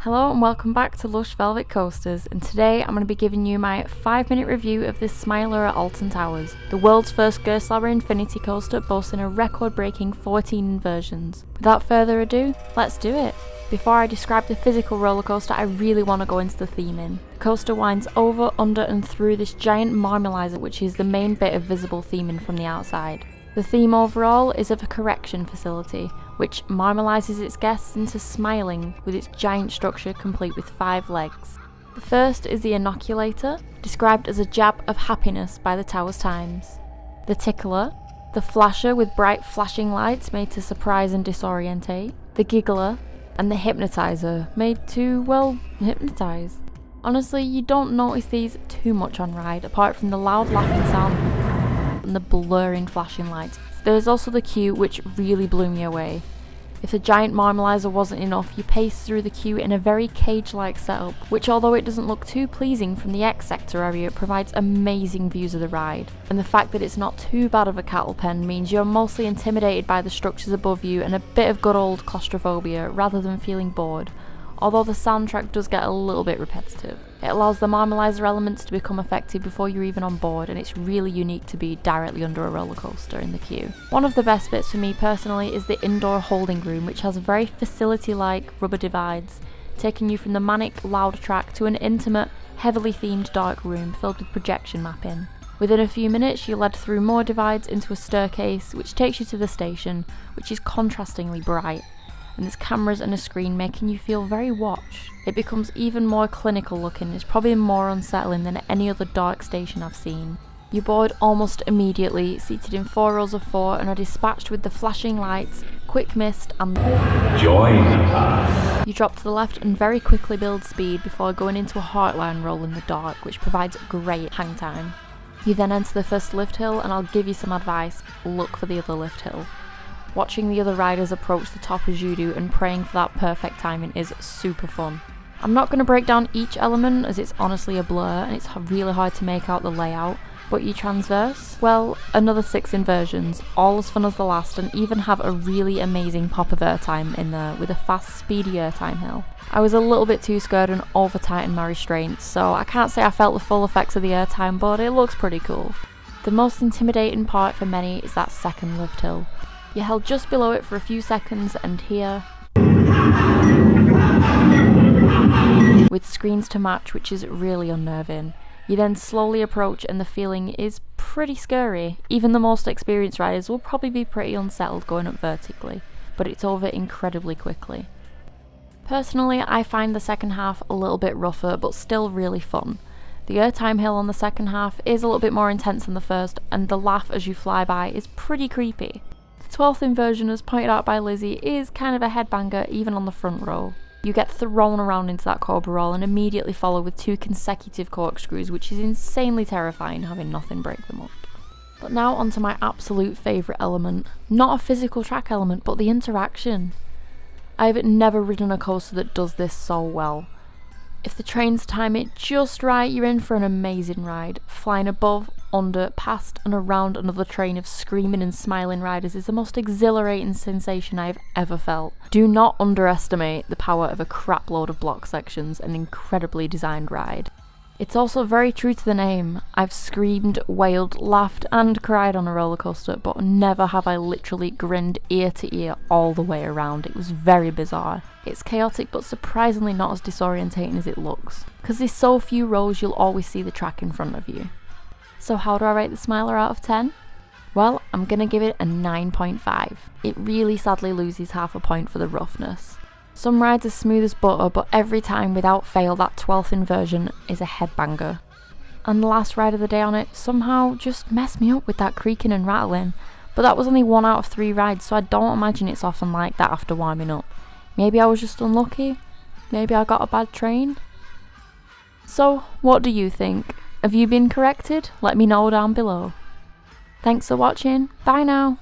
Hello and welcome back to Lush Velvet Coasters, and today I'm going to be giving you my 5-minute review of this Smiler at Alton Towers, the world's first Gerstlauer infinity coaster boasting a record-breaking 14 inversions. Without further ado, let's do it! Before I describe the physical roller coaster, I really want to go into the theming. The coaster winds over, under and through this giant marmalizer, which is the main bit of visible theming from the outside. The theme overall is of a correction facility, which marmalizes its guests into smiling with its giant structure complete with 5 legs. The first is the inoculator, described as a jab of happiness by the Towers Times. The tickler, the flasher with bright flashing lights made to surprise and disorientate, the giggler, and the hypnotizer, made to, well, hypnotize. Honestly, you don't notice these too much on ride, apart from the loud laughing sound and the blurring flashing lights. There is also the queue, which really blew me away. If the giant marmalizer wasn't enough, you pace through the queue in a very cage-like setup, which although it doesn't look too pleasing from the X sector area, provides amazing views of the ride. And the fact that it's not too bad of a cattle pen means you're mostly intimidated by the structures above you and a bit of good old claustrophobia rather than feeling bored. Although the soundtrack does get a little bit repetitive. It allows the marmalizer elements to become effective before you're even on board, and it's really unique to be directly under a roller coaster in the queue. One of the best bits for me personally is the indoor holding room, which has very facility-like rubber divides, taking you from the manic, loud track to an intimate, heavily themed dark room filled with projection mapping. Within a few minutes, you're led through more divides into a staircase, which takes you to the station, which is contrastingly bright. And there's cameras and a screen making you feel very watched. It becomes even more clinical looking, it's probably more unsettling than any other dark station I've seen. You board almost immediately, seated in 4 rows of 4, and are dispatched with the flashing lights, quick mist and join the path. You drop to the left and very quickly build speed before going into a heartline roll in the dark, which provides great hang time. You then enter the first lift hill, and I'll give you some advice: look for the other lift hill. Watching the other riders approach the top as you do and praying for that perfect timing is super fun. I'm not going to break down each element as it's honestly a blur and it's really hard to make out the layout, but you transverse, well, another 6 inversions, all as fun as the last, and even have a really amazing pop of airtime in there with a fast, speedy airtime hill. I was a little bit too scared and over tightened my restraints, so I can't say I felt the full effects of the airtime, but it looks pretty cool. The most intimidating part for many is that second lift hill. You're held just below it for a few seconds and here, with screens to match, which is really unnerving. You then slowly approach and the feeling is pretty scary. Even the most experienced riders will probably be pretty unsettled going up vertically, but it's over incredibly quickly. Personally, I find the second half a little bit rougher, but still really fun. The airtime hill on the second half is a little bit more intense than the first, and the laugh as you fly by is pretty creepy. The 12th inversion, as pointed out by Lizzie, is kind of a headbanger even on the front row. You get thrown around into that cobra roll and immediately follow with 2 consecutive corkscrews, which is insanely terrifying having nothing break them up. But now onto my absolute favourite element. Not a physical track element, but the interaction. I've never ridden a coaster that does this so well. If the trains time it just right, you're in for an amazing ride. Flying above, under, past and around another train of screaming and smiling riders is the most exhilarating sensation I've ever felt. Do not underestimate the power of a crap load of block sections and incredibly designed ride. It's also very true to the name. I've screamed, wailed, laughed and cried on a roller coaster, but never have I literally grinned ear to ear all the way around. It was very bizarre. It's chaotic but surprisingly not as disorientating as it looks. Because there's so few rows, you'll always see the track in front of you. So how do I rate the Smiler out of 10? Well, I'm gonna give it a 9.5. It really sadly loses half a point for the roughness. Some rides are smooth as butter, but every time without fail that 12th inversion is a headbanger. And the last ride of the day on it somehow just messed me up with that creaking and rattling, but that was only 1 out of 3 rides, so I don't imagine it's often like that after warming up. Maybe I was just unlucky, maybe I got a bad train. So, what do you think? Have you been corrected? Let me know down below. Thanks for watching, bye now!